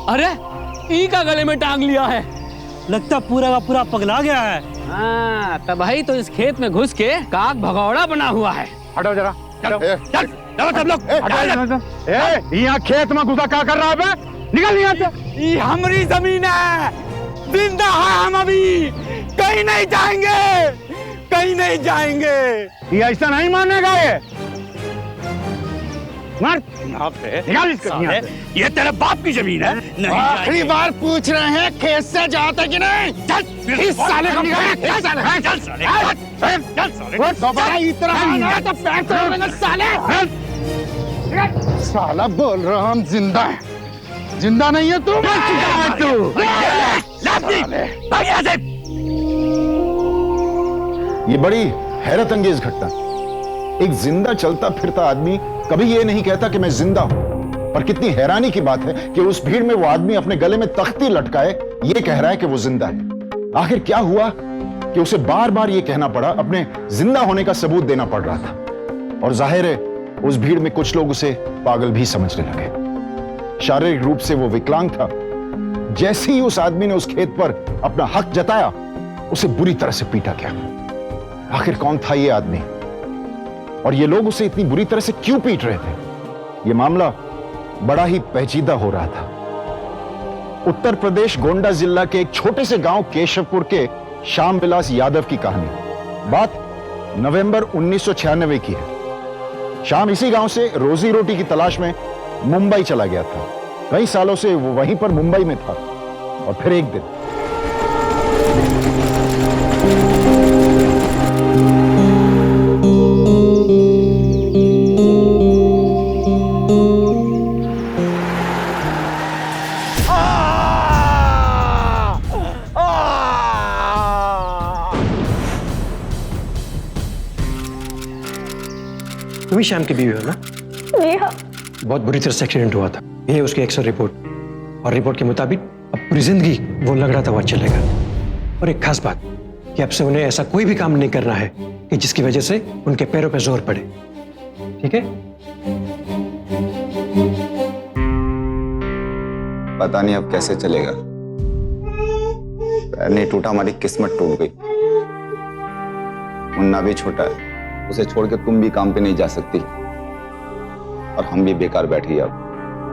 अरे ई का गले में टांग लिया है। लगता पूरा का पूरा पगला गया है। हाँ तबाही तो इस खेत में घुस के काक भगौड़ा बना हुआ है। हटो जरा, चलो चल चलो सब लोग यहाँ खेत में घुसा क्या कर रहा है बे? निकल यहाँ से। ये हमारी जमीन है, जिंदा है हम अभी, कहीं नहीं जाएंगे, कहीं नहीं जाएंगे। ये ऐसा नहीं मानेगा ये। मार निकाल इसको यहाँ से। ये तेरे बाप की जमीन है। आखिरी बार पूछ रहे हैं खेत से जाते कि नहीं? चल इस साले को निकाल। चल साले दोबारा इतना आना तो पैर तोड़ेंगे साले। साला बोल रहा हम जिंदा है, जिंदा नहीं है तू। ये बड़ी हैरत अंगेज घटना। एक जिंदा चलता फिरता आदमी कभी ये नहीं कहता कि मैं जिंदा हूं, और कितनी हैरानी की बात है कि उस भीड़ में वो आदमी अपने गले में तख्ती लटकाए ये कह रहा है कि वो जिंदा है। आखिर क्या हुआ कि उसे बार बार ये कहना पड़ा, अपने जिंदा होने का सबूत देना पड़ रहा था। और जाहिर है उस भीड़ में कुछ लोग उसे पागल भी समझने लगे। शारीरिक रूप से वो विकलांग था। जैसे ही उस आदमी ने उस खेत पर अपना हक जताया, उसे बुरी तरह से पीटा गया। आखिर कौन था ये आदमी, और ये लोग उसे इतनी बुरी तरह से क्यों पीट रहे थे? ये मामला बड़ा ही पेचीदा हो रहा था। उत्तर प्रदेश गोंडा जिला के एक छोटे से गांव केशवपुर के श्याम विलास यादव की कहानी। बात नवंबर 1996 की है। श्याम इसी गांव से रोजी रोटी की तलाश में मुंबई चला गया था। कई सालों से वो वहीं पर मुंबई में था, और फिर एक दिन तुम ही श्याम की बीवी हो ना? जी हाँ। बहुत बुरी तरह से एक्सीडेंट हुआ था। ये है उसकी एक्सरे रिपोर्ट, और रिपोर्ट के मुताबिक अब पूरी जिंदगी वो लंगड़ा तवा चलेगा। और एक खास बात कि अब से उन्हें ऐसा कोई भी काम नहीं करना है कि जिसकी वजह से उनके पैरों पे जोर पड़े। ठीक है? पता नहीं अब कैसे चलेगा। पैर नहीं टूटा, हमारी किस्मत टूट गई। मुन्ना भी छोटा है, उसे छोड़ के तुम भी काम पे नहीं जा सकती, और हम भी बेकार बैठे अब।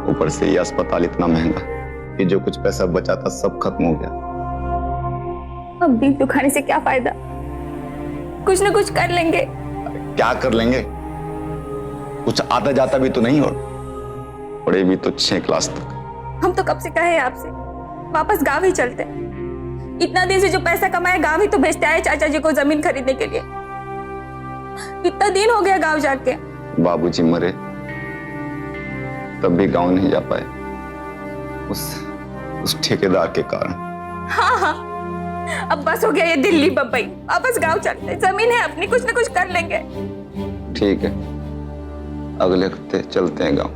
ऊपर से ये अस्पताल इतना महंगा कि जो कुछ पैसा बचा था सब खत्म हो गया। अब बीफ दुखाने से क्या फायदा? कुछ ना कुछ कर लेंगे। क्या कर लेंगे? कुछ आता जाता भी तो नहीं, और पढ़े भी तो 6 क्लास तक। हम तो कब से कहे आपसे वापस गांव ही चलते। इतना दिन से जो पैसा कमाया गांव ही तो भेजते आए चाचा जी को जमीन खरीदने के लिए। इतना दिन हो गया गांव जाके। बाबूजी मरे तब भी गांव नहीं जा पाए, उस ठेकेदार के कारण। हाँ हाँ, अब बस हो गया ये दिल्ली बम्बई, वापस गांव चलते। जमीन है अपनी, कुछ ना कुछ कर लेंगे। ठीक है, अगले हफ्ते चलते हैं गांव।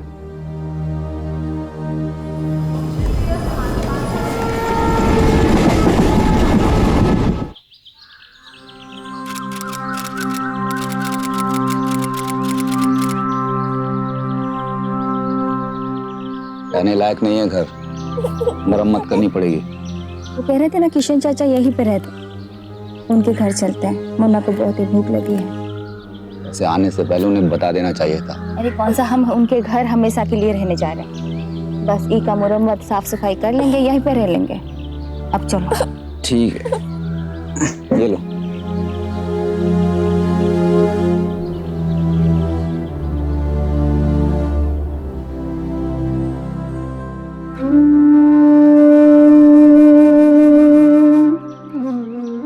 रहने लायक नहीं है घर, मरम्मत करनी पड़ेगी। वो कह रहे थे ना किशन चाचा यहीं पे रहते, उनके घर चलते हैं। मुन्ना को बहुत ही भूख लगी है। ऐसे आने से पहले उन्हें बता देना चाहिए था। अरे कौन सा हम उनके घर हमेशा के लिए रहने जा रहे हैं। बस ई का मुरम्मत साफ सफाई कर लेंगे, यहीं पे रह लेंगे। अब चलो। ठीक है, ये लो।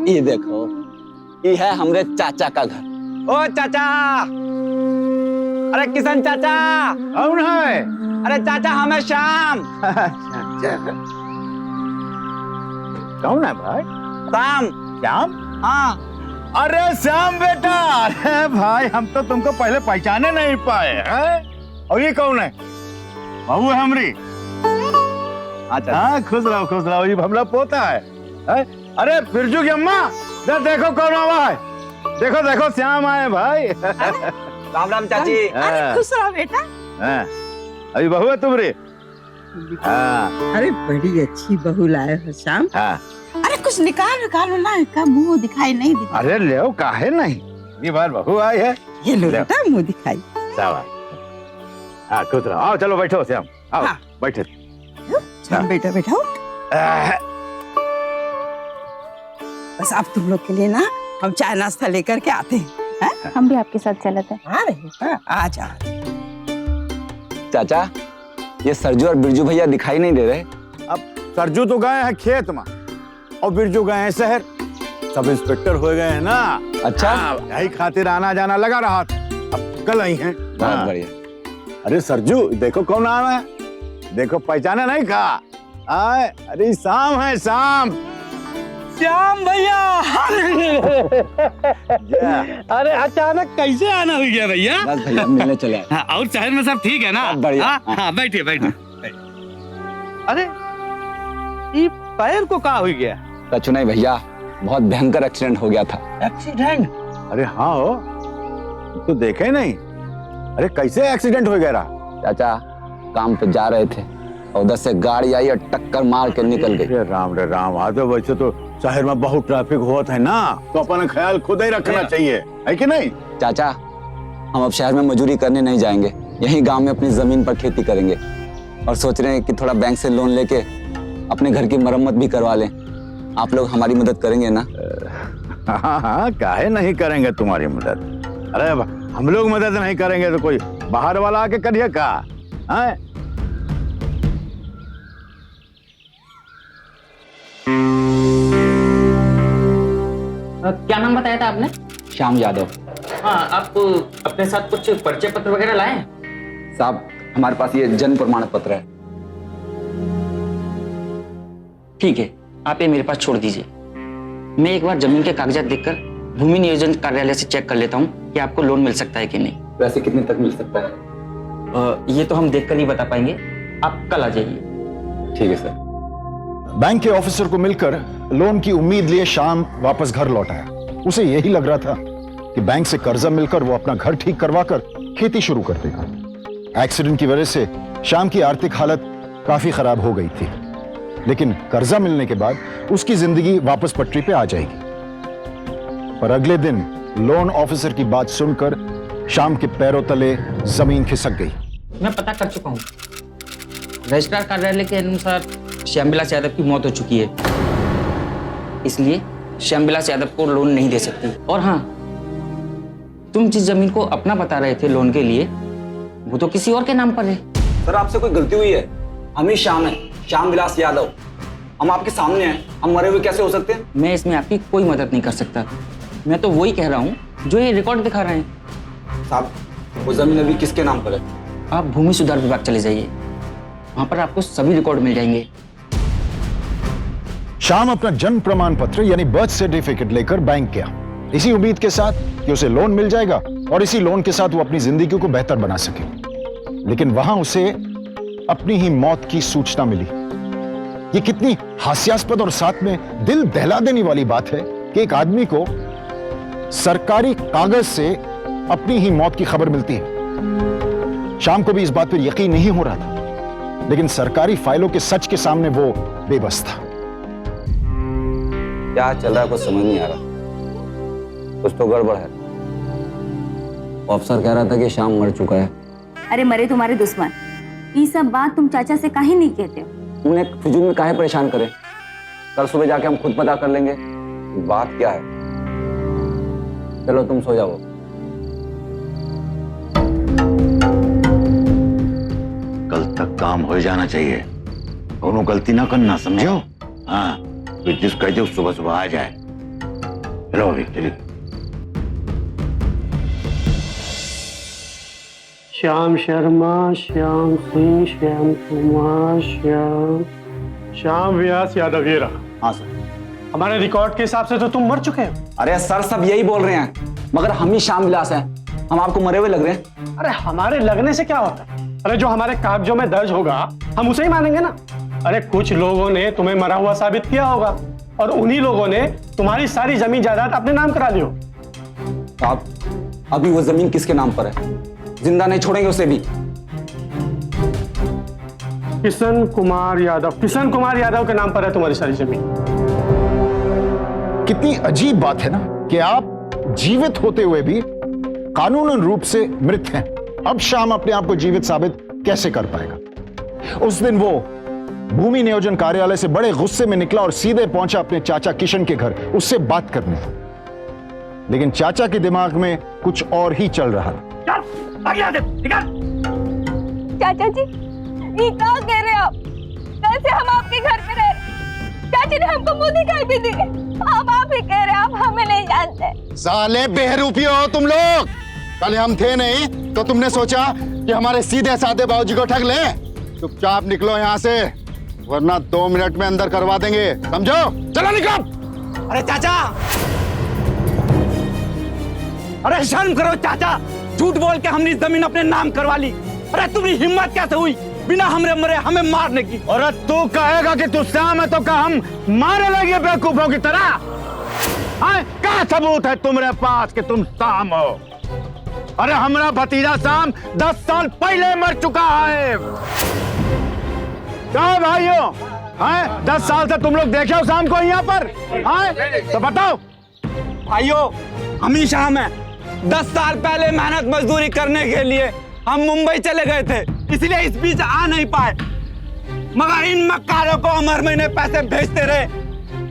ये देखो, ये है हमरे चाचा का घर। ओ चाचा, अरे किशन चाचा। कौन है? अरे चाचा हमें श्याम। कौन है भाई? श्याम। श्याम? हाँ। अरे श्याम बेटा, अरे भाई हम तो तुमको पहले पहचाने नहीं पाए हैं। और ये कौन है? बहू है हमरी। अच्छा हाँ, खुश रहो, ये हमला पोता है। अरे फिरजू की अम्मा, देखो कौन आवा है। देखो श्याम आए भाई। राम राम चाची। अरे खुश रहो बेटा। अभी बहू है तुम्हारी? हाँ अरे बड़ी अच्छी बहू लाए हो श्याम। हाँ। अरे कुछ निकालो ना, का मुंह दिखाई नहीं देता। अरे ले काहे नहीं, ये बार बहू आई है। ये लो बेटा मुंह दिखाई। शाबाश। हाँ खुश रहो, आओ चलो बैठो श्याम, आओ हाँ। बैठे। श्याम बेटा बैठाओ। बस अब तुम लोग के लिए ना हम चाय नाश्ता लेकर के आते हैं। हम भी आपके साथ चलते हैं। आ रहे हैं, आ जा। चाचा, ये सरजू और बिरजू भैया दिखाई नहीं दे रहे। अब सरजू तो गए हैं खेत में और बिरजू गए हैं शहर, सब इंस्पेक्टर हो गए हैं ना। अच्छा। यही खातिर आना जाना लगा रहा था, अब कल आई हैं। बहुत बढ़िया। अरे सरजू देखो कौन आया है, देखो पहचाने नहीं का। अरे शाम है, शाम। श्याम भैया। अरे अचानक कैसे आना हो गया भैया? बस भैया मिलने चले आए। हाँ, और शहर में सब ठीक है ना? सब बढ़िया। हाँ, हाँ, बैठिए बैठिए। अरे ये पैर को कहाँ हो गया? कछु नहीं भैया, बहुत भयंकर एक्सीडेंट हो गया था। एक्सीडेंट? अरे हाँ हो, तो देखे नहीं। अरे कैसे एक्सीडेंट हो गया? चाचा काम पे जा रहे थे और उधर से गाड़ी आई और टक्कर मार के निकल गई। रे राम, आज तो वैसे तो शहर में बहुत ट्रैफिक होता है ना, तो अपना ख्याल खुद ही रखना चाहिए, है कि नहीं? चाचा हम अब शहर में मजदूरी करने नहीं जाएंगे, यहीं गांव में अपनी जमीन पर खेती करेंगे और सोच रहे हैं कि थोड़ा बैंक से लोन लेके अपने घर की मरम्मत भी करवा लें। आप लोग हमारी मदद करेंगे ना? हाँ, काहे नहीं करेंगे तुम्हारी मदद। अरे हम लोग मदद नहीं करेंगे तो कोई बाहर वाला आके करिए का? हाँ? क्या नाम बताया था आपने? श्याम यादव। हाँ, आप अपने साथ कुछ परिचय पत्र वगैरह लाए हैं? साहब हमारे पास ये जन्म प्रमाण पत्र है। ठीक है, आप ये मेरे पास छोड़ दीजिए। मैं एक बार जमीन के कागजात देखकर भूमि नियोजन कार्यालय से चेक कर लेता हूँ कि आपको लोन मिल सकता है कि नहीं। वैसे कितने तक मिल सकता है? ये तो हम देखकर ही बता पाएंगे, आप कल आ जाइए। ठीक है सर। बैंक के ऑफिसर को मिलकर लोन की उम्मीद लिए शाम वापस घर लौट आया। उसे यही लग रहा था कि बैंक से कर्जा मिलकर वो अपना घर ठीक करवाकर खेती शुरू कर देगा। एक्सीडेंट की वजह से शाम की आर्थिक हालत काफी खराब हो गई थी, लेकिन कर्जा मिलने के बाद उसकी जिंदगी वापस पटरी पे आ जाएगी। पर अगले दिन लोन ऑफिसर की बात सुनकर शाम के पैरों तले जमीन खिसक गई। मैं पता कर चुका हूँ, रजिस्ट्रार कार्यालय के अनुसार श्यामविलास यादव की मौत हो चुकी है, इसलिए श्यामविलास यादव को लोन नहीं दे सकती। और हाँ, तुम जिस जमीन को अपना बता रहे थे लोन के लिए, वो तो किसी और के नाम पर है। सर आपसे कोई गलती हुई है, हम ही श्याम है, श्यामविलास यादव। हम आपके सामने हैं, हम मरे हुए कैसे हो सकते हैं? मैं इसमें आपकी कोई मदद नहीं कर सकता। मैं तो वही कह रहा हूँ जो ये रिकॉर्ड दिखा रहे हैं। साहब वो जमीन अभी किसके नाम पर है? आप भूमि सुधार विभाग चले जाइए, वहां पर आपको सभी रिकॉर्ड मिल जाएंगे। शाम अपना जन्म प्रमाण पत्र यानी बर्थ सर्टिफिकेट लेकर बैंक गया, इसी उम्मीद के साथ कि उसे लोन मिल जाएगा और इसी लोन के साथ वो अपनी जिंदगी को बेहतर बना सके। लेकिन वहां उसे अपनी ही मौत की सूचना मिली। ये कितनी हास्यास्पद और साथ में दिल दहला देने वाली बात है कि एक आदमी को सरकारी कागज से अपनी ही मौत की खबर मिलती है। शाम को भी इस बात पर यकीन नहीं हो रहा था, लेकिन सरकारी फाइलों के सच के सामने वो बेबस था। क्या चल रहा है कुछ समझ नहीं आ रहा, कुछ तो गड़बड़ है। अफसर कह रहा था कि शाम मर चुका है। अरे मरे तुम्हारे दुश्मन, ये सब बात तुम चाचा से काहे नहीं कहते हो? उन्हें फिजूल में काहे परेशान करें, कल सुबह जाके हम खुद पता कर लेंगे बात क्या है। चलो तुम सो जाओ। कल तक काम हो जाना चाहिए, दोनों गलती ना करना, समझो? हाँ, फिर जिस कहते हो सुबह सुबह आ जाए। चलो अभी चलिए। श्याम शर्मा, श्याम सिंह, श्याम कुमार, श्याम व्यास यादव, ये रहा। हाँ सर। हमारे रिकॉर्ड के हिसाब से तो तुम मर चुके हो। अरे सर सब यही बोल रहे हैं, मगर हम ही श्यामविलास हैं, हम आपको मरे हुए लग रहे हैं। अरे हमारे लगने से क्या होता है? अरे जो हमारे कागजों में दर्ज होगा हम उसे ही मानेंगे ना। अरे कुछ लोगों ने तुम्हें मरा हुआ साबित किया होगा और उन्हीं लोगों ने तुम्हारी सारी जमीन जायदाद अपने नाम करा ली हो। आप अभी वो जमीन किसके नाम पर है? जिंदा नहीं छोड़ेंगे उसे भी। किशन कुमार यादव के नाम पर है तुम्हारी सारी जमीन। कितनी अजीब बात है ना कि आप जीवित होते हुए भी कानूनन रूप से मृत हैं। अब श्याम अपने आप को जीवित साबित कैसे कर पाएगा? उस दिन वो भूमि नियोजन कार्यालय से बड़े गुस्से में निकला और सीधे पहुंचा अपने चाचा किशन के घर उससे बात करने। लेकिन चाचा के दिमाग में कुछ और ही चल रहा था। चाचा जी, ये क्या कह रहे हैं आप? कैसे हम आपके घर में रह रहे? चाचा ने हमको मुंह दिखाई भी दी। अब आप ही कह रहे हैं आप हमें नहीं जानते। साले बेहरूपी हो तुम लोग। कल हम थे नहीं तो तुमने सोचा कि हमारे सीधे साधे बाबूजी को ठग ले। चुपचाप निकलो यहाँ से, वरना 2 मिनट में अंदर करवा देंगे, समझो? चलो निकलो। अरे चाचा, अरे शर्म करो चाचा, झूठ बोल के हमने जमीन अपने नाम करवा ली। अरे तुम्हारी हिम्मत कैसे हुई बिना हमरे मरे हमें मारने की? और तू कहेगा कि तू श्याम है तो क्या हम मारे लगे बेवकूफों की तरह? क्या सबूत है तुम्हारे पास कि तुम श्याम हो? अरे हमारा भतीजा श्याम 10 साल पहले मर चुका है। क्या भाइयों, 10 साल से तुम लोग देखे हो श्याम को यहाँ पर? तो बताओ। भाइयों, हम ही शाम है। 10 साल पहले मेहनत मजदूरी करने के लिए हम मुंबई चले गए थे, इसलिए इस बीच आ नहीं पाए। मगर इन मक्कारों को हम हर महीने पैसे भेजते रहे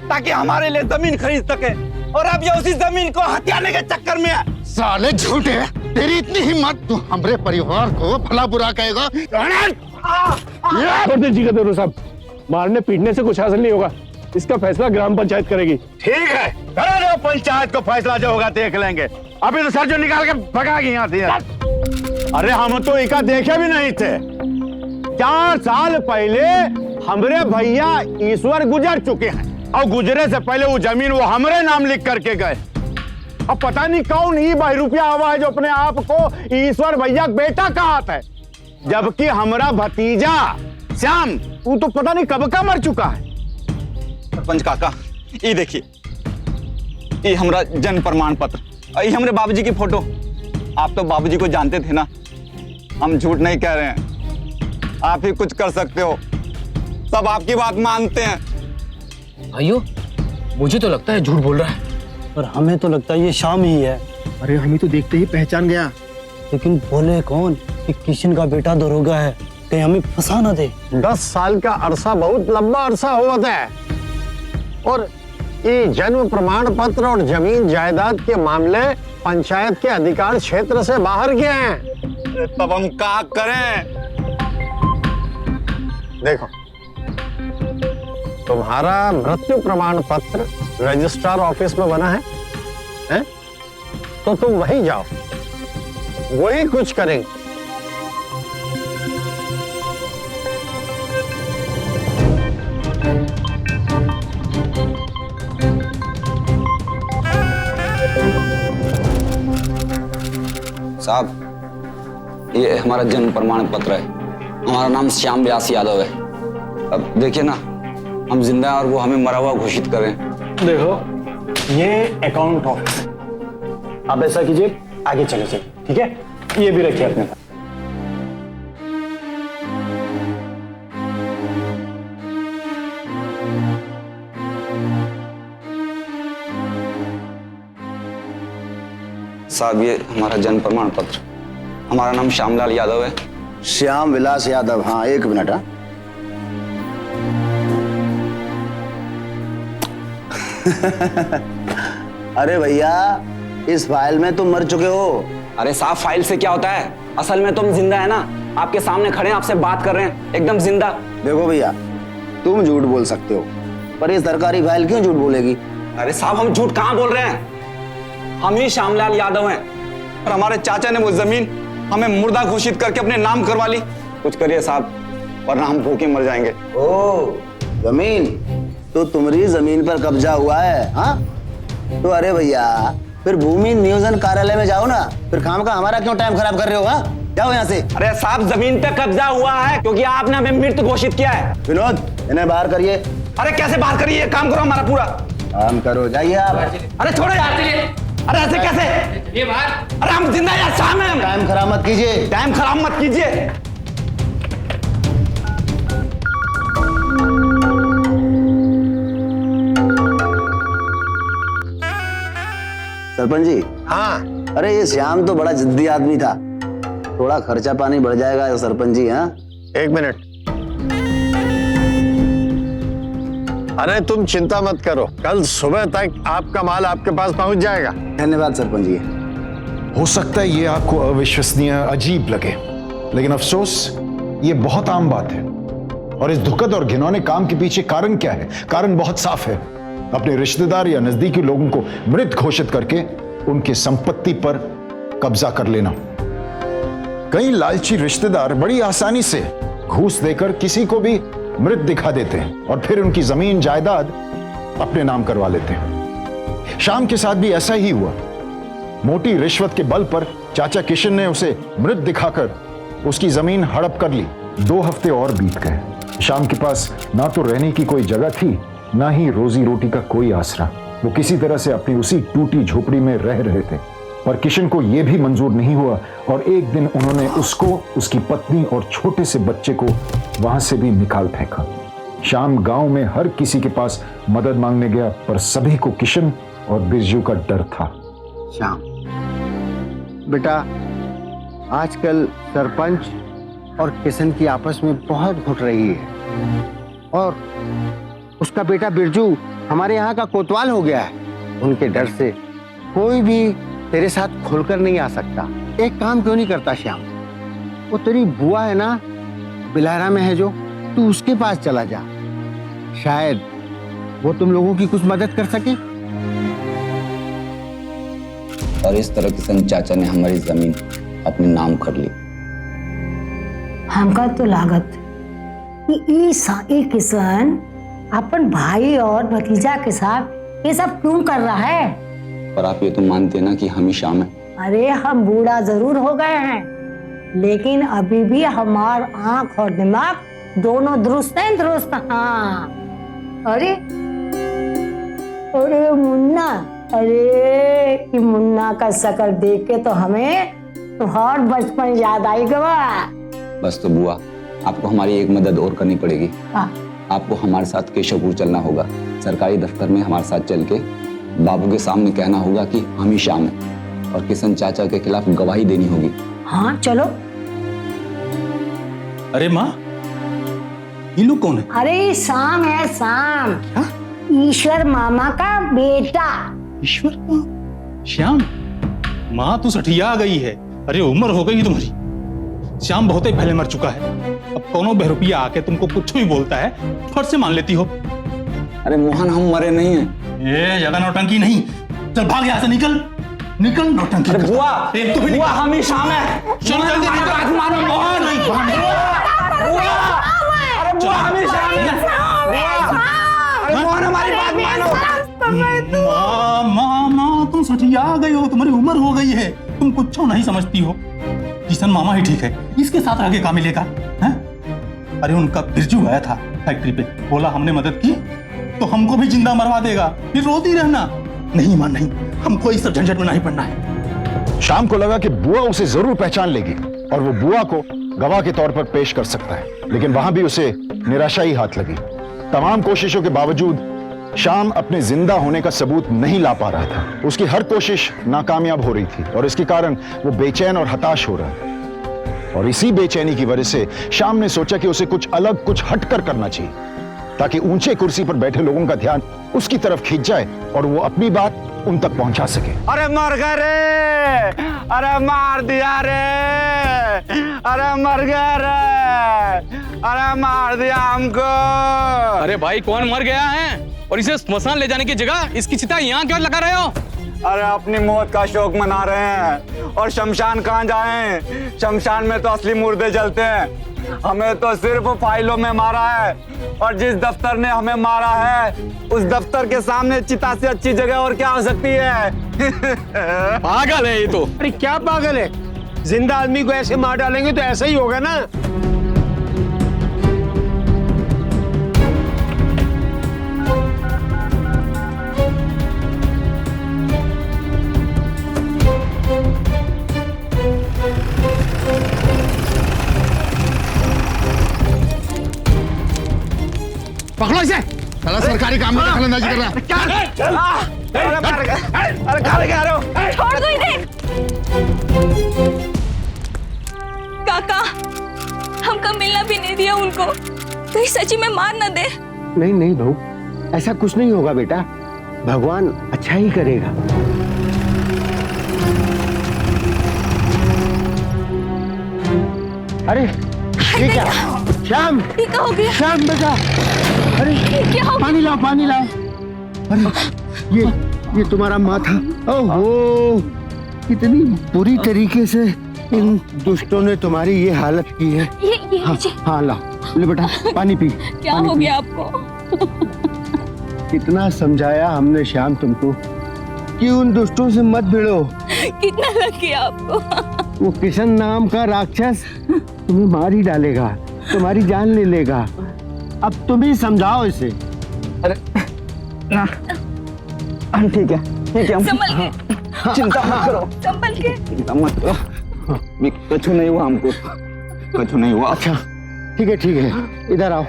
ताकि हमारे लिए जमीन खरीद सके, और अब ये उसी जमीन को हथियाने के चक्कर में है। साले झूठे, तेरी इतनी हिम्मत, तू हमारे परिवार को भला बुरा कहेगा? साहब, मारने पीटने से कुछ हासिल नहीं होगा। इसका फैसला ग्राम पंचायत करेगी। ठीक है, करा दो पंचायत को फैसला, जो होगा देख लेंगे। अभी तो सर जो निकाल के भगा गई यहाँ से। अरे हम तो इका देखे भी नहीं थे। 4 साल पहले हमारे भैया ईश्वर गुजर चुके हैं, और गुजरे से पहले वो जमीन वो हमारे नाम लिख करके गए। अब पता नहीं कौन ही बहरूपिया हुआ है जो अपने आप को ईश्वर भैया बेटा कहता है, जबकि हमारा भतीजा श्याम वो तो पता नहीं कब का मर चुका है। सरपंच काका, ये देखिए, ये हमारा जन्म प्रमाण पत्र, ये हमारे बाबूजी की फोटो। आप तो बाबूजी को जानते थे ना, हम झूठ नहीं कह रहे हैं। आप ही कुछ कर सकते हो, सब आपकी बात मानते हैं। भाइयों, मुझे तो लगता है झूठ बोल रहा है। और हमें तो लगता है ये शाम ही है। अरे हमें तो देखते ही पहचान गया। लेकिन बोले कौन कि किशन का बेटा दरोगा है, कहीं हमें फंसा ना दे। 10 साल का अरसा बहुत लंबा अरसा होता है, और ये जन्म प्रमाण पत्र और जमीन जायदाद के मामले पंचायत के अधिकार क्षेत्र से बाहर के हैं। तब हम क्या करें? देखो, तुम्हारा मृत्यु प्रमाण पत्र रजिस्ट्रार ऑफिस में बना है? तो तुम वहीं जाओ, वही कुछ करेंगे। साहब, ये हमारा जन्म प्रमाण पत्र है। हमारा नाम श्याम विलास यादव है। अब देखिए ना, हम जिंदा हैं और वो हमें मरा हुआ घोषित कर रहे हैं। देखो, ये अकाउंट ऑफिस है। आप ऐसा कीजिए, आगे चले जाइए, ठीक है? ये भी रखिए अपने पास। साहब, ये हमारा जन्म प्रमाण पत्र। हमारा नाम श्यामलाल यादव है। श्याम विलास यादव, हाँ 1 मिनट। अरे भैया, इस फाइल में तुम मर चुके हो। अरे साहब, फाइल से क्या होता है? असल में तुम जिंदा है ना, आपके सामने खड़े हैं, आपसे बात कर रहे हैं, एकदम जिंदा। देखो भैया, तुम झूठ बोल सकते हो, पर ये सरकारी फाइल क्यों झूठ बोलेगी? अरे साहब, हम झूठ कहाँ बोल रहे हैं? हम ही श्यामलाल यादव हैं, और हमारे चाचा ने वो जमीन हमें मुर्दा घोषित करके अपने नाम करवा ली। कुछ करिए साहब, वरना हम भूखे मर जाएंगे। ओ, जमीन तो तुम्हारी जमीन पर कब्जा हुआ है? हाँ, तो अरे भैया, फिर भूमि नियोजन कार्यालय में जाओ ना, फिर काम का हमारा क्यों टाइम खराब कर रहे हो? हाँ, जाओ यहाँ से। अरे साहब, जमीन पे कब्जा हुआ है क्योंकि आपने हमें मृत घोषित किया है। विनोद, इन्हें बाहर करिए। अरे कैसे बाहर करिए? काम करो हमारा पूरा। काम करो, जाइए आप। अरे छोड़ो यार, अरे ऐसे कैसे? ये बाहर। अरे हम जिंदा यार, शाम है। टाइम खराब मत कीजिए। टाइम खराब मत कीजिए। सरपंच जी। हाँ, अरे ये श्याम तो बड़ा जिद्दी आदमी था, थोड़ा खर्चा पानी बढ़ जाएगा सरपंच जी। हाँ, 1 मिनट। अरे तुम चिंता मत करो, कल सुबह तक आपका माल आपके पास पहुंच जाएगा। धन्यवाद सरपंच जी। हो सकता है ये आपको अविश्वसनीय, अजीब लगे, लेकिन अफसोस ये बहुत आम बात है। और इस दुखद और घिनौने काम के पीछे कारण क्या है? कारण बहुत साफ है। अपने रिश्तेदार या नजदीकी लोगों को मृत घोषित करके उनकी संपत्ति पर कब्जा कर लेना। कई लालची रिश्तेदार बड़ी आसानी से घूस देकर किसी को भी मृत दिखा देते हैं और फिर उनकी जमीन जायदाद अपने नाम करवा लेते हैं। श्याम के साथ भी ऐसा ही हुआ। मोटी रिश्वत के बल पर चाचा किशन ने उसे मृत दिखाकर उसकी जमीन हड़प कर ली। 2 हफ्ते और बीत गए। श्याम के पास ना तो रहने की कोई जगह थी, ना ही रोजी रोटी का कोई आसरा। वो किसी तरह से अपनी उसी टूटी झोपड़ी में रह रहे थे। पर किशन को यह भी मंजूर नहीं हुआ और एक दिन उन्होंने उसको, उसकी पत्नी और छोटे से बच्चे को वहां से भी निकाल फेंका। श्याम गांव में हर किसी के पास मदद मांगने गया, पर सभी को किशन और बिरजू का डर था। श्याम बेटा, आजकल सरपंच और किशन की आपस में बहुत घुट रही है और उसका बेटा बिरजू हमारे यहाँ का कोतवाल हो गया है। उनके डर से कोई भी तेरे साथ खुलकर नहीं आ सकता। एक काम क्यों नहीं करता श्याम? वो तेरी बुआ है ना, बिलारा में है जो, तू उसके पास चला जा, शायद वो तुम लोगों की कुछ मदद कर सके। और इस तरह किशन चाचा ने हमारी जमीन अपने नाम कर ली। हमका तो लागत कि किशन अपन भाई और भतीजा के साथ ये सब क्यों कर रहा है? पर आप ये तो मानते हैं ना कि हम ही श्याम है। अरे हम बूढ़ा जरूर हो गए हैं, लेकिन अभी भी हमार आंख और दिमाग दोनों दुरुस्त हैं, दुरुस्त। हाँ, अरे अरे मुन्ना, अरे ये मुन्ना का शक्ल देख के तो हमें और बचपन याद आई गवा। बस तो बुआ, आपको हमारी एक मदद और करनी पड़ेगी। आपको हमारे साथ केशवपुर चलना होगा। सरकारी दफ्तर में हमारे साथ चल के बाबू के सामने कहना होगा कि हम ही श्याम हैं और किशन चाचा के खिलाफ गवाही देनी होगी। हाँ चलो। अरे माँ, ये लोग कौन है? अरे शाम है, शाम। ईश्वर मामा का बेटा। ईश्वर का श्याम? माँ तो सठिया गई है। अरे उम्र हो गई तुम्हारी। श्याम बहुत ही पहले मर चुका है। अब कौनो बहरूपिया आके तुमको कुछ भी बोलता है, फट से मान लेती हो। अरे मोहन, हम मरे नहीं हैं। ये जगह नौटंकी नहीं। चल भाग यहाँ से, निकल निकल नौटंकी। अरे बुआ, बुआ हम ही श्याम है। चल जल्दी निकल। मानो मोहन। अरे बुआ हम ही श्याम है। अरे मोहन हमारी बात मानो। माँ माँ, तुम सठिया गई हो, तुम्हारी उम्र हो गई है, तुम कुछ नहीं समझती हो। किशन मामा ही ठीक है, इसके साथ आगे क्या मिलेगा? हैं? अरे उनका बिरजू आया था फैक्ट्री पे, बोला हमने मदद की तो हमको भी जिंदा मरवा देगा, फिर रोती रहना। नहीं मां नहीं, हमको इस सब झंझट में नहीं पड़ना है। शाम को लगा कि बुआ उसे जरूर पहचान लेगी और वो बुआ को गवाह के तौर पर पेश कर सकता है, लेकिन वहां भी उसे निराशा ही हाथ लगी। तमाम कोशिशों के बावजूद श्याम अपने जिंदा होने का सबूत नहीं ला पा रहा था। उसकी हर कोशिश नाकामयाब हो रही थी और इसके कारण वो बेचैन और हताश हो रहा था। और इसी बेचैनी की वजह से श्याम ने सोचा कि उसे कुछ अलग, कुछ हटकर करना चाहिए, ताकि ऊंचे कुर्सी पर बैठे लोगों का ध्यान उसकी तरफ खींच जाए और वो अपनी बात उन तक पहुंचा सके। अरे मर गए रे, अरे मार दिया रे, अरे मर गए रे, अरे मार दिया हमको। अरे भाई, कौन मर गया है और इसे स्मशान ले जाने की जगह इसकी चिता यहाँ क्यों लगा रहे हो? अरे अपनी मौत का शोक मना रहे हैं। और शमशान कहाँ जाएं? शमशान में तो असली मुर्दे जलते हैं। हमें तो सिर्फ फाइलों में मारा है, और जिस दफ्तर ने हमें मारा है उस दफ्तर के सामने चिता से अच्छी जगह और क्या हो सकती है? पागल है ये तो। अरे क्या पागल है? जिंदा आदमी को ऐसे मार डालेंगे तो ऐसा ही होगा ना। पकड़ो इसे। साला सरकारी काम में दखलंदाजी कर रहा है। अरे कहाँ लेके आ रहे हो? छोड़ दो इन्हें। काका, हमको मिलना भी नहीं दिया उनको, कहीं सच्ची में मार न दे। नहीं नहीं बहू, ऐसा कुछ नहीं होगा बेटा, भगवान अच्छा ही करेगा। अरे ये क्या? श्याम, ये क्या हो गया? श्याम बेटा, अरे क्या हो गया? पानी लाओ, पानी लाओ। अरे ये तुम्हारा माथा। ओहो, कितनी बुरी तरीके से इन दुष्टों ने तुम्हारी ये हालत की है। ये हाँ, हाँ लाओ, ले बेटा पानी पी। क्या हो गया आपको? कितना समझाया हमने श्याम तुमको कि उन दुष्टों से मत भिड़ो। कितना लग गया आपको? वो किशन नाम का राक्षस तुम्हें मार ही डालेगा, तुम्हारी जान ले लेगा। अब तुम ही समझाओ इसे। अरे ना, हम ठीक है हम संभल के, चिंता मत करो, संभल के। चिंता मत करो, कुछ नहीं हुआ हमको, कुछ नहीं हुआ। अच्छा ठीक है, इधर आओ,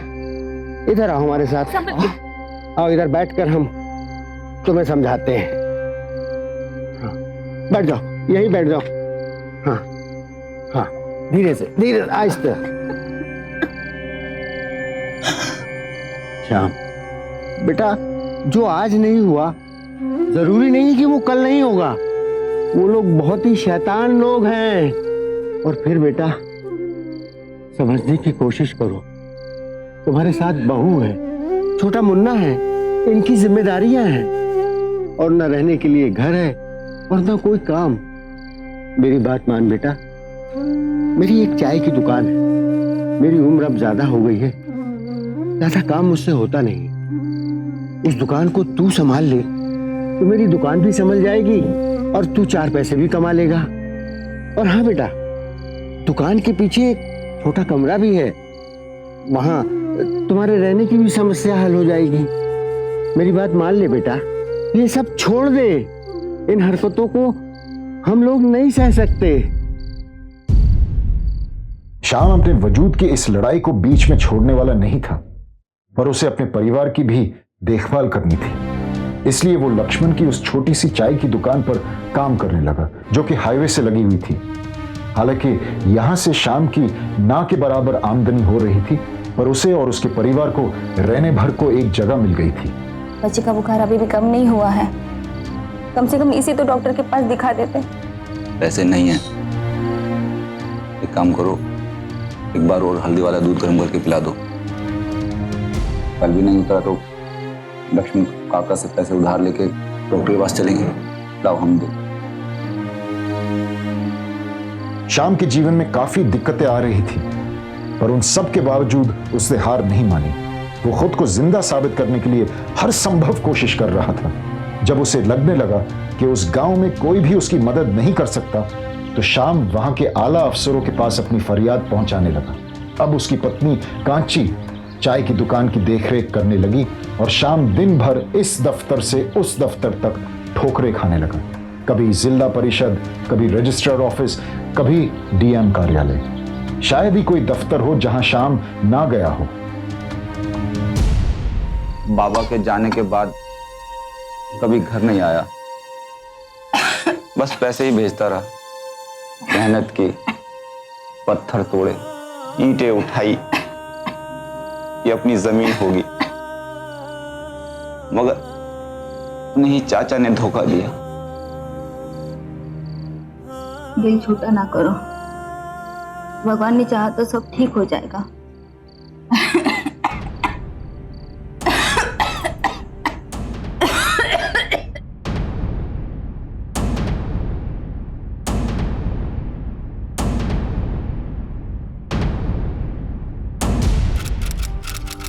इधर आओ हमारे साथ। आओ इधर बैठकर हम तुम्हें समझाते हैं। हाँ, बैठ जाओ, यहीं बैठ जाओ। हाँ हाँ, धीरे से, धीरे आहिस्ते। श्याम बेटा, जो आज नहीं हुआ जरूरी नहीं कि वो कल नहीं होगा। वो लोग बहुत ही शैतान लोग हैं। और फिर बेटा समझने की कोशिश करो, तुम्हारे साथ बहू है, छोटा मुन्ना है, इनकी जिम्मेदारियां हैं, और न रहने के लिए घर है और न कोई काम। मेरी बात मान बेटा, मेरी एक चाय की दुकान है, मेरी उम्र अब ज्यादा हो गई है, ज्यादा काम मुझसे होता नहीं। उस दुकान को तू संभाल ले तो मेरी दुकान भी संभल जाएगी और तू 4 पैसे भी कमा लेगा। और हाँ बेटा, दुकान के पीछे एक छोटा कमरा भी है, वहां तुम्हारे रहने की भी समस्या हल हो जाएगी। मेरी बात मान ले बेटा, ये सब छोड़ दे, इन हरकतों को हम लोग नहीं सह सकते। श्याम अपने वजूद की इस लड़ाई को बीच में छोड़ने वाला नहीं था, पर उसे अपने परिवार की भी देखभाल करनी थी। इसलिए वो लक्ष्मण की उस छोटी सी चाय की दुकान पर काम करने लगा, जो कि हाईवे से लगी हुई थी। हालांकि यहां से शाम की ना के बराबर आमदनी हो रही थी, पर उसे और उसके परिवार को रहने भर को एक जगह मिल गई थी। बच्चे का बुखार अभी भी कम नहीं हुआ है, कम से कम इसी तो डॉक्टर के पास दिखा देते। पैसे नहीं है, एक काम करो, एक बार और हल्दी वाला दूध गर्म करके पिला दो। कल भी नहीं उतरा तो लक्ष्मण काका से पैसे उधार लेके डॉक्टर के पास चलेंगे। लाओ हम दो। शाम के जीवन में काफी दिक्कतें आ रही थी, पर उन सब के बावजूद उसने हार नहीं मानी। वो खुद को जिंदा साबित करने के लिए हर संभव कोशिश कर रहा था। जब उसे लगने लगा कि उस गांव में कोई भी उसकी मदद नहीं कर सकता, तो शाम वहां के आला अफसरों के पास अपनी फरियाद पहुंचाने लगा। अब उसकी पत्नी कांची चाय की दुकान की देखरेख करने लगी और शाम दिन भर इस दफ्तर से उस दफ्तर तक ठोकरें खाने लगा। कभी जिला परिषद, कभी रजिस्ट्रार ऑफिस, कभी डीएम कार्यालय। शायद ही कोई दफ्तर हो जहां शाम ना गया हो। बाबा के जाने के बाद कभी घर नहीं आया, बस पैसे ही भेजता रहा। मेहनत की, पत्थर तोड़े, ईंटें उठाई, ये अपनी जमीन होगी, मगर उन्हीं चाचा ने धोखा दिया। दिल छोटा ना करो, भगवान ने चाहा तो सब ठीक हो जाएगा।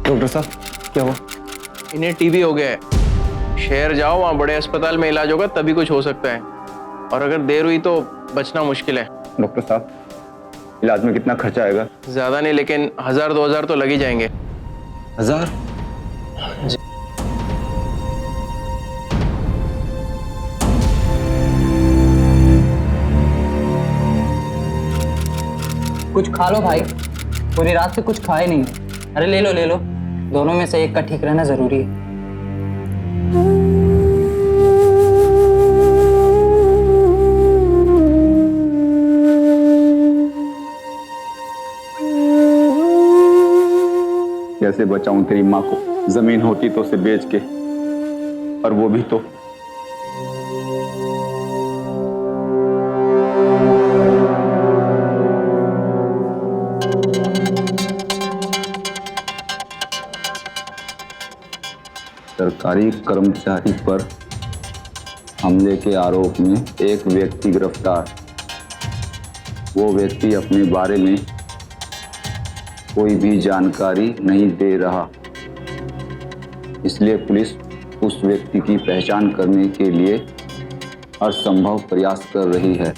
डॉक्टर साहब क्या हुआ? इन्हें टीबी हो गया है, शहर जाओ, वहाँ बड़े अस्पताल में इलाज होगा, तभी कुछ हो सकता है, और अगर देर हुई तो बचना मुश्किल है। डॉक्टर साहब, इलाज में कितना खर्चा आएगा? ज्यादा नहीं, लेकिन 1000-2000 तो लग ही जाएंगे। 1000? जी। कुछ खा लो भाई, पूरी रात से कुछ खाए नहीं। अरे ले लो ले लो, दोनों में से एक का ठीक रहना जरूरी है। कैसे बचाऊं तेरी माँ को? जमीन होती तो उसे बेच के, और वो भी तो सरकारी कर्मचारी पर हमले के आरोप में एक व्यक्ति गिरफ्तार। वो व्यक्ति अपने बारे में कोई भी जानकारी नहीं दे रहा, इसलिए पुलिस उस व्यक्ति की पहचान करने के लिए हर संभव प्रयास कर रही है।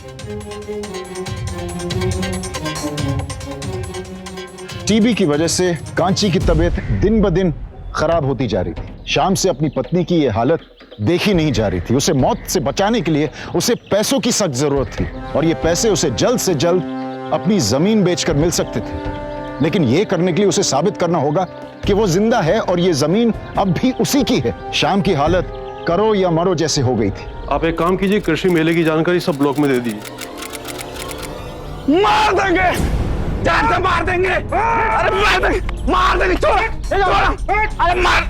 टीबी की वजह से कांची की तबीयत दिन ब दिन खराब होती जा रही थी। शाम से अपनी पत्नी की यह हालत देखी नहीं जा रही थी। उसे मौत से बचाने के लिए उसे पैसों की सख्त जरूरत थी, और ये पैसे उसे जल्द से जल्द अपनी जमीन बेचकर मिल सकते थे। लेकिन यह करने के लिए उसे साबित करना होगा कि वो जिंदा है और ये जमीन अब भी उसी की है। शाम की हालत करो या मरो जैसे हो गई थी। आप एक काम कीजिए, कृषि मेले की जानकारी सब ब्लॉक में दे दीजिए। मार देंगे, जान से मार देंगे। अरे मार देंगे, छोड़, अरे मार।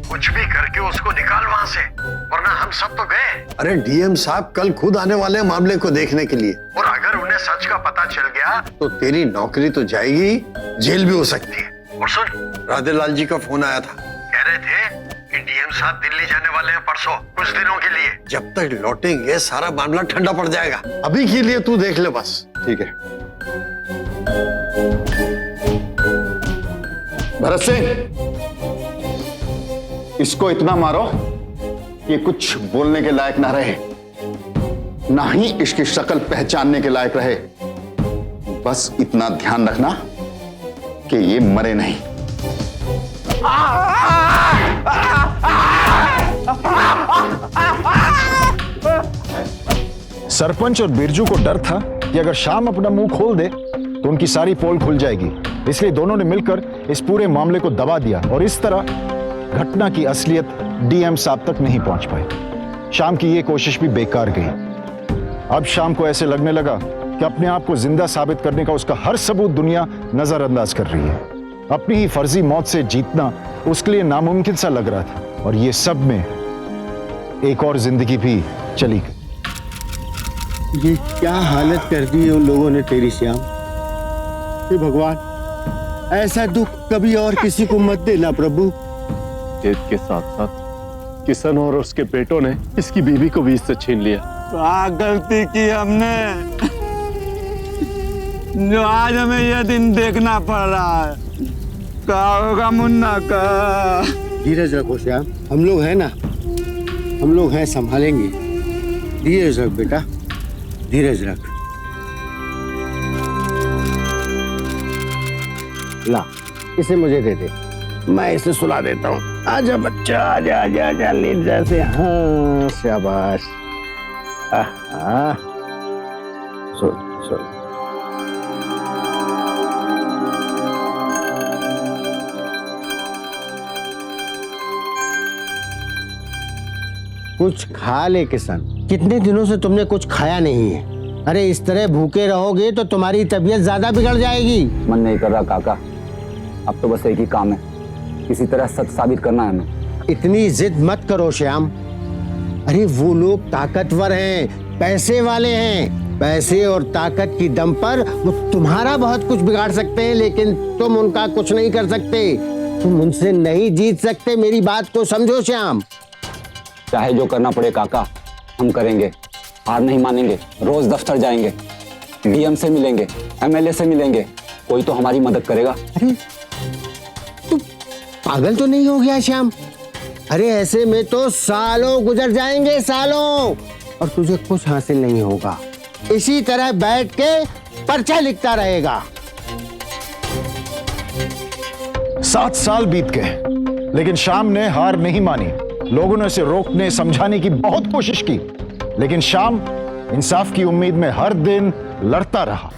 कुछ भी करके उसको निकाल वहां से, वरना हम सब तो गए। अरे डीएम साहब कल खुद आने वाले हैं मामले को देखने के लिए, और अगर उन्हें सच का पता चल गया तो तेरी नौकरी तो जाएगी, जेल भी हो सकती है। और सुन, राधेलाल जी का फोन आया था, कह रहे थे कि डीएम साहब दिल्ली जाने वाले हैं परसों कुछ दिनों के लिए। जब तक लौटेंगे सारा मामला ठंडा पड़ जाएगा। अभी के लिए तू देख ले बस। ठीक है। भरत सिंह, इसको इतना मारो कि कुछ बोलने के लायक ना रहे, ना ही इसकी शक्ल पहचानने के लायक रहे। बस इतना ध्यान रखना कि ये मरे नहीं। सरपंच और बिरजू को डर था कि अगर शाम अपना मुंह खोल दे तो उनकी सारी पोल खुल जाएगी, इसलिए दोनों ने मिलकर इस पूरे मामले को दबा दिया, और इस तरह घटना की असलियत डीएम साहब तक नहीं पहुंच पाई। शाम की यह कोशिश भी बेकार गई। अब शाम को ऐसे लगने लगा कि अपने आप को जिंदा साबित करने का उसका हर सबूत दुनिया नजरअंदाज कर रही है। अपनी ही फर्जी मौत से जीतना उसके लिए नामुमकिन सा लग रहा था, और ये सब में एक और जिंदगी भी चली गई। ये क्या हालत कर दी है उन लोगों ने तेरी श्याम। हे भगवान, ऐसा दुख कभी और किसी को मत देना प्रभु। खेत के साथ साथ किशन और उसके बेटों ने इसकी बीवी को भी इससे छीन लिया। क्या गलती की हमने, जो आज हमें यह दिन देखना पड़ रहा है। क्या होगा मुन्ना का? धीरज रखो श्याम, हम लोग हैं ना, हम लोग हैं, संभालेंगे। धीरज रख बेटा, धीरज रख। ला, इसे मुझे दे दे, मैं इसे सुला देता हूँ। आजा बच्चा, आजा आजा आजा, लेट जा से। हाँ शाबाश। सो सो। कुछ खा ले किशन, कितने दिनों से तुमने कुछ खाया नहीं है। अरे इस तरह भूखे रहोगे तो तुम्हारी तबीयत ज्यादा बिगड़ जाएगी। मन नहीं कर रहा काका, अब तो बस एक ही काम है, किसी तरह सच साबित करना है हमें। इतनी जिद मत करो श्याम। अरे वो लोग ताकतवर हैं, पैसे वाले हैं, पैसे और ताकत की दम पर वो तुम्हारा बहुत कुछ बिगाड़ सकते हैं, लेकिन तुम उनका कुछ नहीं कर सकते। तुम उनसे नहीं जीत सकते, मेरी बात को समझो श्याम। चाहे जो करना पड़े काका, हम करेंगे, हार नहीं मानेंगे। रोज दफ्तर जाएंगे, डीएम से मिलेंगे, एमएलए से मिलेंगे, कोई तो हमारी मदद करेगा। अरे तू पागल तो नहीं हो गया श्याम? अरे ऐसे में तो सालों गुजर जाएंगे, सालों, और तुझे कुछ हासिल नहीं होगा। इसी तरह बैठ के पर्चा लिखता रहेगा। 7 साल बीत गए, लेकिन शाम ने हार नहीं मानी। लोगों ने उसे रोकने समझाने की बहुत कोशिश की, लेकिन शाम इंसाफ की उम्मीद में हर दिन लड़ता रहा।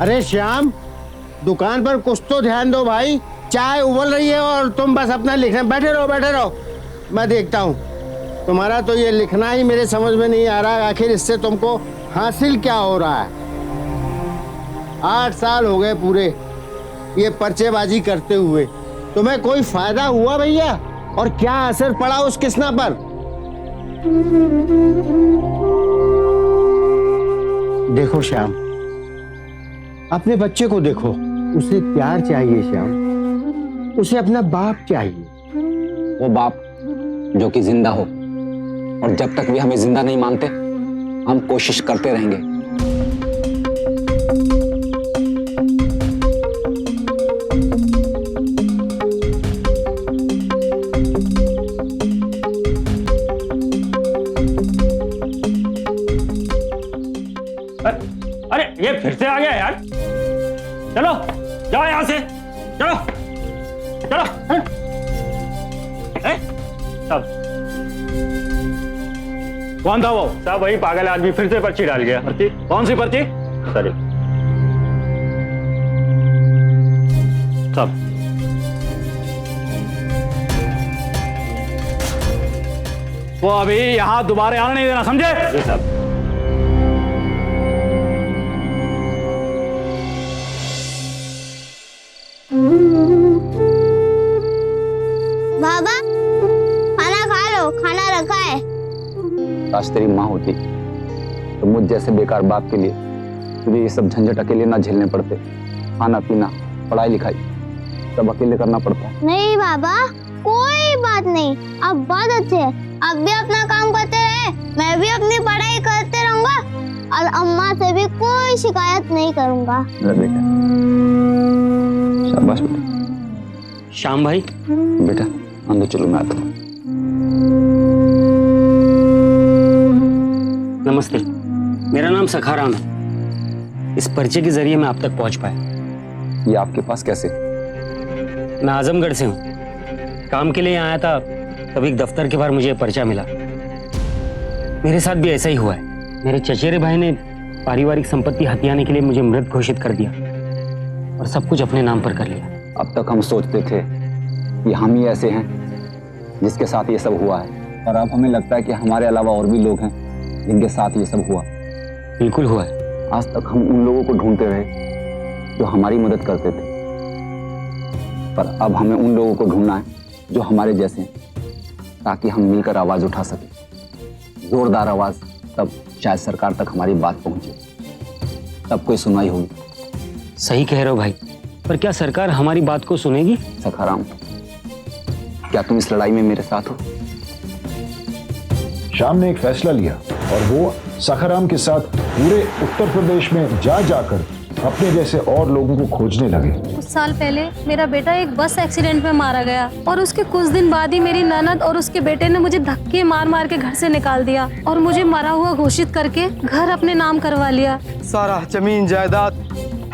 अरे श्याम, दुकान पर कुछ तो ध्यान दो भाई, चाय उबल रही है और तुम बस अपना लिखने बैठे रहो। मैं देखता हूँ। तुम्हारा तो ये लिखना ही मेरे समझ में नहीं आ रहा, आखिर इससे तुमको हासिल क्या हो रहा है? 8 साल हो गए पूरे ये पर्चेबाजी करते हुए। तुम्हें कोई फायदा हुआ भैया? और क्या असर पड़ा उस किस्ना पर? देखो श्याम, अपने बच्चे को देखो, उसे प्यार चाहिए श्याम, उसे अपना बाप चाहिए। वो बाप जो कि जिंदा हो, और जब तक वे हमें जिंदा नहीं मानते हम कोशिश करते रहेंगे। अरे ये फिर से आ गया यार। चलो जाओ यहां से, चलो चलो। सब कौन था वो? साहब वही पागल आदमी फिर से पर्ची डाल गया। पर्ची? कौन सी पर्ची? सॉरी सब वो अभी यहां दोबारा आने नहीं देना, समझे? जी साहब। बाबा खाना खा लो, खाना रखा है। काश तेरी माँ होती तो मुझ जैसे बेकार बाप के लिए तुझे ये सब झंझट अकेले ना झेलने पड़ते। खाना पीना, पढ़ाई लिखाई सब अकेले करना पड़ता है। नहीं बाबा, कोई बात नहीं, अब बहुत अच्छे हैं। अब भी अपना काम करते रहे, मैं भी अपनी पढ़ाई करते रहूंगा और अम्मा से भी कोई शिकायत नहीं करूंगा। बेटा शाबाश बेटा। श्याम भाई बेटा अंदर चलो, मैं आता हूँ। नमस्ते, मेरा नाम सखाराम है। इस पर्चे के जरिए मैं आप तक पहुंच पाया। ये आपके पास कैसे? मैं आजमगढ़ से हूँ, काम के लिए आया था, तभी एक दफ्तर के बाहर मुझे पर्चा मिला। मेरे साथ भी ऐसा ही हुआ है। मेरे चचेरे भाई ने पारिवारिक संपत्ति हथियाने के लिए मुझे मृत घोषित कर दिया और सब कुछ अपने नाम पर कर लिया। अब तक हम सोचते थे कि हम ही ऐसे हैं जिसके साथ ये सब हुआ है, और अब हमें लगता है कि हमारे अलावा और भी लोग हैं जिनके साथ ये सब हुआ। बिल्कुल हुआ है। आज तक हम उन लोगों को ढूंढते रहे जो हमारी मदद करते थे, पर अब हमें उन लोगों को ढूंढना है जो हमारे जैसे हैं, ताकि हम मिलकर आवाज उठा सकें। जोरदार आवाज, तब शायद सरकार तक हमारी बात पहुंचे, तब कोई सुनवाई होगी। सही कह रहे हो भाई, पर क्या सरकार हमारी बात को सुनेगी? सखाराम, क्या तुम इस लड़ाई में मेरे साथ हो? श्याम ने एक फैसला लिया और वो सखाराम के साथ पूरे उत्तर प्रदेश में जा जाकर अपने जैसे और लोगों को खोजने लगे। कुछ साल पहले मेरा बेटा एक बस एक्सीडेंट में मारा गया और उसके कुछ दिन बाद ही मेरी ननद और उसके बेटे ने मुझे धक्के मार मार के घर से निकाल दिया और मुझे मरा हुआ घोषित करके घर अपने नाम करवा लिया। सारा जमीन जायदाद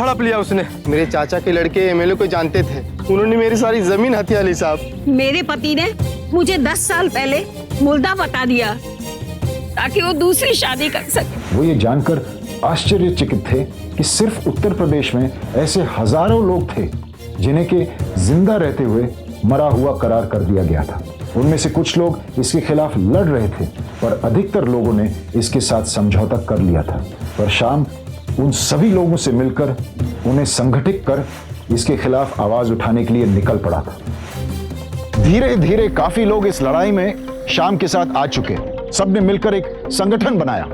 हड़प लिया उसने। मेरे चाचा के लड़के एमएलए को जानते थे, उन्होंने मेरी सारी जमीन हथिया ली साहब। मेरे पति ने मुझे 10 साल पहले मुल्दा बता दिया ताकि वो दूसरी शादी कर सके। वो ये जानकर आश्चर्यचकित थे कि सिर्फ उत्तर प्रदेश में ऐसे हजारों लोग थे जिन्हें के जिंदा रहते हुए मरा हुआ करार कर दिया गया था। उनमें से कुछ लोग इसके खिलाफ लड़ रहे थे, पर अधिकतर लोगों ने इसके साथ समझौता कर लिया था। पर श्याम उन सभी लोगों से मिलकर उन्हें संगठित कर इसके खिलाफ आवाज उठाने के लिए निकल पड़ा था। धीरे धीरे काफी लोग इस लड़ाई में श्याम के साथ आ चुके। सबने मिलकर एक संगठन बनाया,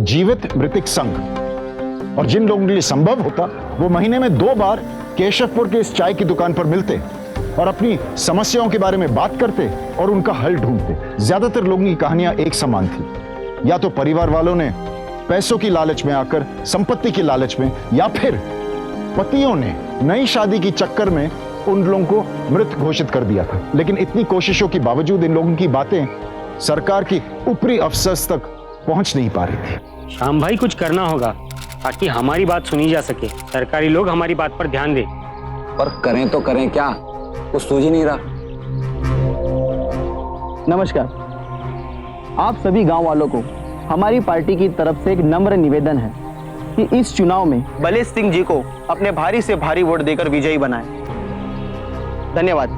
जीवित मृतिक संघ। और जिन लोगों के लिए संभव होता वो महीने में 2 बार केशवपुर के इस चाय की दुकान पर मिलते और अपनी समस्याओं के बारे में बात करते और उनका हल ढूंढते। ज्यादातर लोगों की कहानियां एक समान थी, या तो परिवार वालों ने पैसों की लालच में आकर, संपत्ति की लालच में, या फिर पतियों ने नई शादी की चक्कर में उन लोगों को मृत घोषित कर दिया था। लेकिन इतनी कोशिशों के बावजूद इन लोगों की बातें सरकार की ऊपरी अफसर्स तक पहुंच नहीं पा रही थी। श्याम भाई, कुछ करना होगा ताकि हमारी बात सुनी जा सके, सरकारी लोग हमारी बात पर ध्यान दें। पर करें तो करें क्या, कुछ सूझ ही नहीं रहा। नमस्कार, आप सभी गांव वालों को हमारी पार्टी की तरफ से एक नम्र निवेदन है कि इस चुनाव में बलेश सिंह जी को अपने भारी से भारी वोट देकर विजयी बनाएं। धन्यवाद।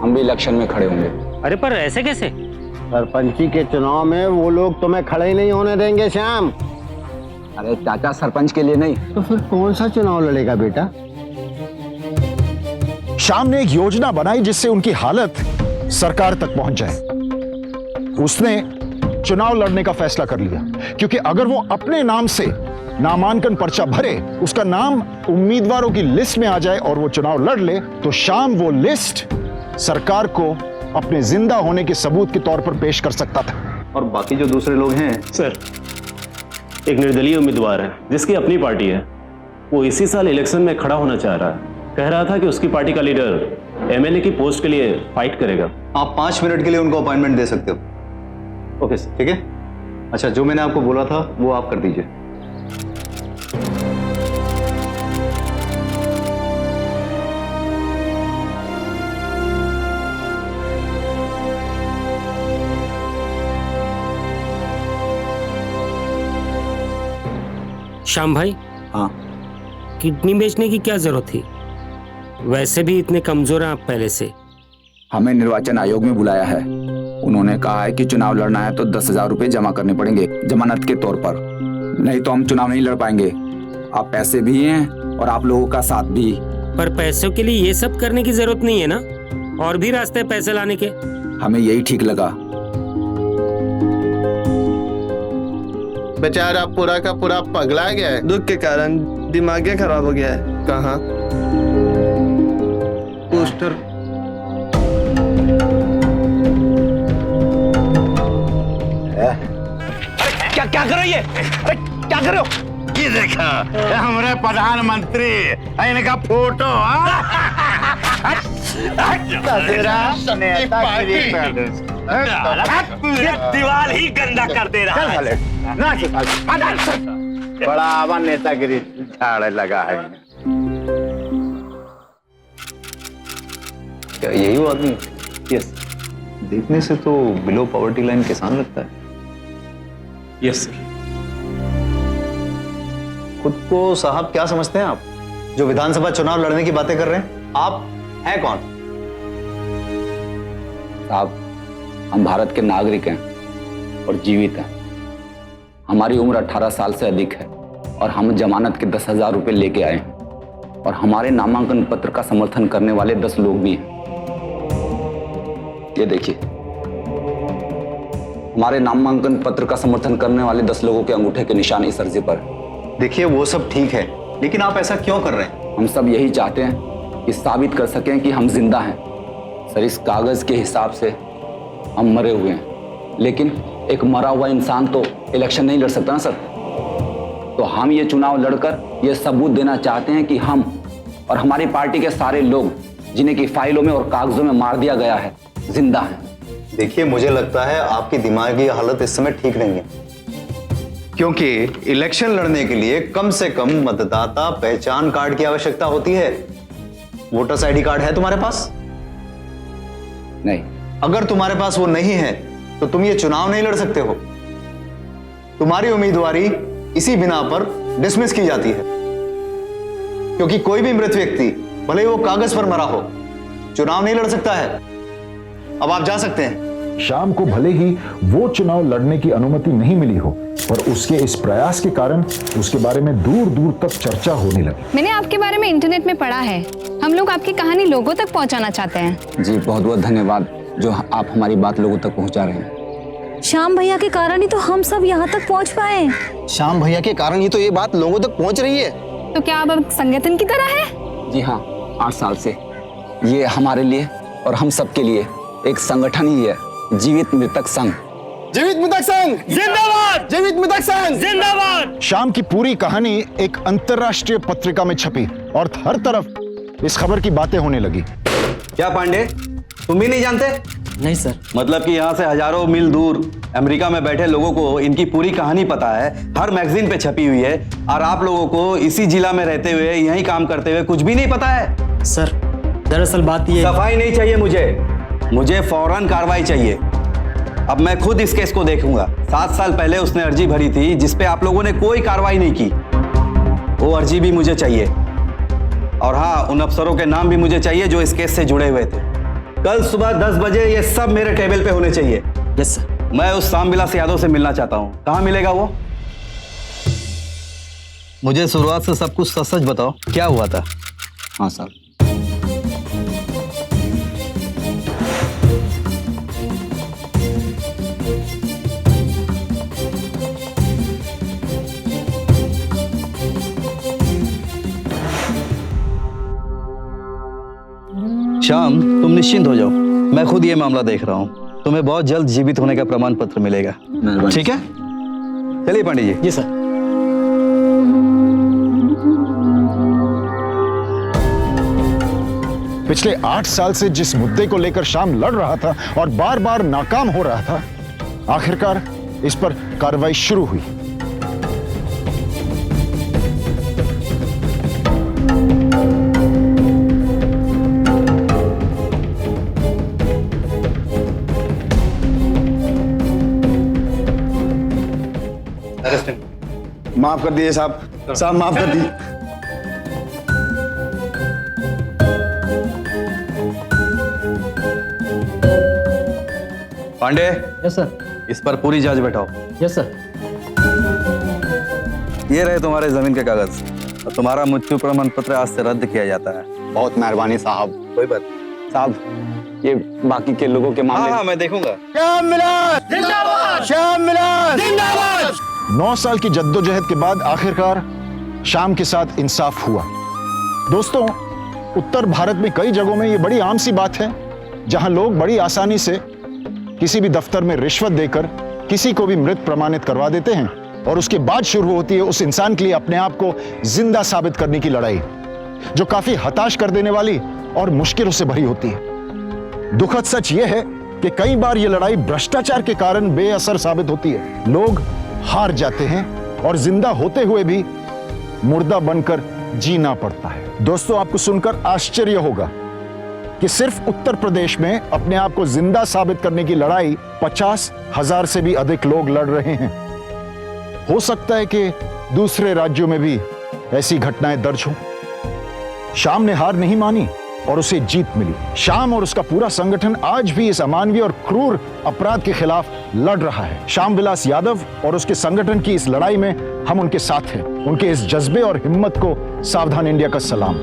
हम भी इलेक्शन में खड़े होंगे। अरे पर ऐसे कैसे? सरपंची के चुनाव में वो लोग तुम्हें खड़े ही नहीं होने देंगे श्याम। अरे चाचा, सरपंच के लिए नहीं। तो फिर कौन सा चुनाव लड़ेगा बेटा? श्याम ने एक योजना बनाई जिससे उनकी हालत सरकार तक पहुंच जाए। उसने चुनाव लड़ने का फैसला कर लिया, क्योंकि अगर वो अपने नाम से नामांकन पर्चा भरे, उसका नाम उम्मीदवारों की लिस्ट में आ जाए और वो चुनाव लड़ ले, तो श्याम वो लिस्ट सरकार को अपने जिंदा होने के सबूत के तौर पर पेश कर सकता था। और बाकी जो दूसरे लोग हैं सर, एक निर्दलीय उम्मीदवार है जिसकी अपनी पार्टी है, वो इसी साल इलेक्शन में खड़ा होना चाह रहा है। कह रहा था कि उसकी पार्टी का लीडर एमएलए की पोस्ट के लिए फाइट करेगा। आप 5 मिनट के लिए उनको अपॉइंटमेंट दे सकते हो। Okay sir. ठीक है। अच्छा, जो मैंने आपको बोला था वो आप कर दीजिए। श्याम भाई। हाँ। किडनी बेचने की क्या जरूरत थी? वैसे भी इतने कमजोर हैं आप पहले से। हमें निर्वाचन आयोग में बुलाया है। उन्होंने कहा है कि चुनाव लड़ना है तो 10,000 रुपए जमा करने पड़ेंगे जमानत के तौर पर, नहीं तो हम चुनाव नहीं लड़ पाएंगे। आप पैसे भी हैं और आप लोगों का साथ भी। पर पैसों के लिए ये सब करने की जरूरत नहीं है ना, और भी रास्ते पैसे लाने के। हमें यही ठीक लगा। बेचारा पूरा का पूरा पगला गया है, दुख के कारण दिमाग खराब हो गया है। कहाँ पोस्टर क्या कर रही है? अरे क्या कर रहे हो? ये देखा, हमारे प्रधानमंत्री इनका फोटो। ये दीवार ही गंदा कर दे रहा है। बड़ा नेतागिरी झाड़ लगा है। क्या यही वो आदमी? यस। देखने से तो बिलो पॉवर्टी लाइन किसान लगता है। Yes sir. खुद को साहब क्या समझते हैं आप, जो विधानसभा चुनाव लड़ने की बातें कर रहे हैं? आप हैं कौन? साहब, हम भारत के नागरिक हैं और जीवित हैं। हमारी उम्र 18 साल से अधिक है और हम जमानत के 10,000 रुपए लेके आए हैं, और हमारे नामांकन पत्र का समर्थन करने वाले 10 लोग भी हैं। ये देखिए, हमारे नामांकन पत्र का समर्थन करने वाले 10 लोगों के अंगूठे के निशान इस अर्जी पर। देखिए, वो सब ठीक है, लेकिन आप ऐसा क्यों कर रहे हैं? हम सब यही चाहते हैं कि साबित कर सकें कि हम जिंदा हैं। सर, इस कागज के हिसाब से हम मरे हुए हैं, लेकिन एक मरा हुआ इंसान तो इलेक्शन नहीं लड़ सकता ना सर। तो हम ये चुनाव लड़कर ये सबूत देना चाहते हैं कि हम और हमारी पार्टी के सारे लोग, जिन्हें की फाइलों में और कागजों में मार दिया गया है, जिंदा हैं। देखिए, मुझे लगता है आपकी दिमागी हालत इस समय ठीक नहीं है, क्योंकि इलेक्शन लड़ने के लिए कम से कम मतदाता पहचान कार्ड की आवश्यकता होती है। वोटर्स आईडी कार्ड है तुम्हारे पास? नहीं। अगर तुम्हारे पास वो नहीं है तो तुम ये चुनाव नहीं लड़ सकते हो। तुम्हारी उम्मीदवारी इसी बिना पर डिसमिस की जाती है, क्योंकि कोई भी मृत व्यक्ति, भले ही वो कागज पर मरा हो, चुनाव नहीं लड़ सकता है। अब आप जा सकते हैं। श्याम को भले ही वो चुनाव लड़ने की अनुमति नहीं मिली हो, पर उसके इस प्रयास के कारण उसके बारे में दूर दूर तक चर्चा होने लगी। मैंने आपके बारे में इंटरनेट में पढ़ा है। हम लोग आपकी कहानी लोगों तक पहुंचाना चाहते हैं। जी, बहुत बहुत धन्यवाद जो आप हमारी बात लोगों तक पहुंचा रहे हैं। श्याम भैया के कारण ही तो हम सब यहाँ तक पहुँच पाए। श्याम भैया के कारण ही तो ये बात लोगों तक पहुंच रही है। तो क्या अब संगठन की तरह है? जी हाँ, 8 साल से ये हमारे लिए और हम सबके लिए एक संगठन ही है, जीवित मृतक संघ। जीवित मृतक संघ जिंदाबाद! जीवित मृतक संघ जिंदाबाद! श्याम की पूरी कहानी एक अंतर्राष्ट्रीय पत्रिका में छपी और हर तरफ इस खबर की बातें होने लगी। क्या पांडे, तुम भी नहीं जानते? नहीं सर। मतलब कि यहाँ से हजारों मील दूर अमेरिका में बैठे लोगों को इनकी पूरी कहानी पता है, हर मैगजीन पे छपी हुई है, और आप लोगों को इसी जिला में रहते हुए, यहीं काम करते हुए कुछ भी नहीं पता है? सर, दरअसल बात ये। सफाई नहीं चाहिए मुझे फौरन कार्रवाई चाहिए। अब मैं खुद इस केस को देखूंगा। 7 साल पहले उसने अर्जी भरी थी जिसपे आप लोगों ने कोई कार्रवाई नहीं की। वो अर्जी भी मुझे चाहिए, और हाँ, उन अफसरों के नाम भी मुझे चाहिए जो इस केस से जुड़े हुए थे। कल सुबह 10 बजे ये सब मेरे टेबल पे होने चाहिए। Yes sir. मैं उस शामविलास यादव से मिलना चाहता हूँ। कहाँ मिलेगा वो? मुझे शुरुआत से सब कुछ सच सच बताओ, क्या हुआ था? हाँ साहब। श्याम, तुम निश्चिंत हो जाओ, मैं खुद ये मामला देख रहा हूँ। तुम्हें बहुत जल्द जीवित होने का प्रमाण पत्र मिलेगा। ठीक है, चलिए पंडित जी। जी सर। पिछले 8 साल से जिस मुद्दे को लेकर श्याम लड़ रहा था और बार बार नाकाम हो रहा था, आखिरकार इस पर कार्रवाई शुरू हुई। माफ कर दीजिए साहब, साहब माफ कर दीजिए। पांडे। Yes sir. इस पर पूरी जांच बैठाओ। Yes sir. ये रहे तुम्हारे जमीन के कागज और तुम्हारा मृत्यु प्रमाण पत्र आज से रद्द किया जाता है। बहुत मेहरबानी साहब। कोई बात साहब, ये बाकी के लोगों के मामले। हाँ, मैं देखूंगा। श्याम विलास जिंदाबाद! श्याम विलास जिंदाबाद! 9 साल की जद्दोजहद के बाद आखिरकार श्याम के साथ इंसाफ हुआ। दोस्तों, उत्तर भारत में कई जगहों में ये बड़ी आम सी बात है, जहां लोग बड़ी आसानी से किसी भी दफ्तर में रिश्वत देकर किसी को भी मृत प्रमाणित करवा देते हैं और उसके बाद शुरू होती है उस इंसान के लिए अपने आप को जिंदा साबित करने की लड़ाई, जो काफी हताश कर देने वाली और मुश्किलों से भरी होती है। दुखद सच यह है कि कई बार यह लड़ाई भ्रष्टाचार के कारण बेअसर साबित होती है। लोग हार जाते हैं और जिंदा होते हुए भी मुर्दा बनकर जीना पड़ता है। दोस्तों, आपको सुनकर आश्चर्य होगा कि सिर्फ उत्तर प्रदेश में अपने आप को जिंदा साबित करने की लड़ाई 50,000 से भी अधिक लोग लड़ रहे हैं। हो सकता है कि दूसरे राज्यों में भी ऐसी घटनाएं दर्ज हों। श्याम ने हार नहीं मानी और उसे जीत मिली। श्याम और उसका पूरा संगठन आज भी इस अमानवीय और क्रूर अपराध के खिलाफ लड़ रहा है। श्याम विलास यादव और उसके संगठन की इस लड़ाई में हम उनके साथ हैं। उनके इस जज्बे और हिम्मत को सावधान इंडिया का सलाम।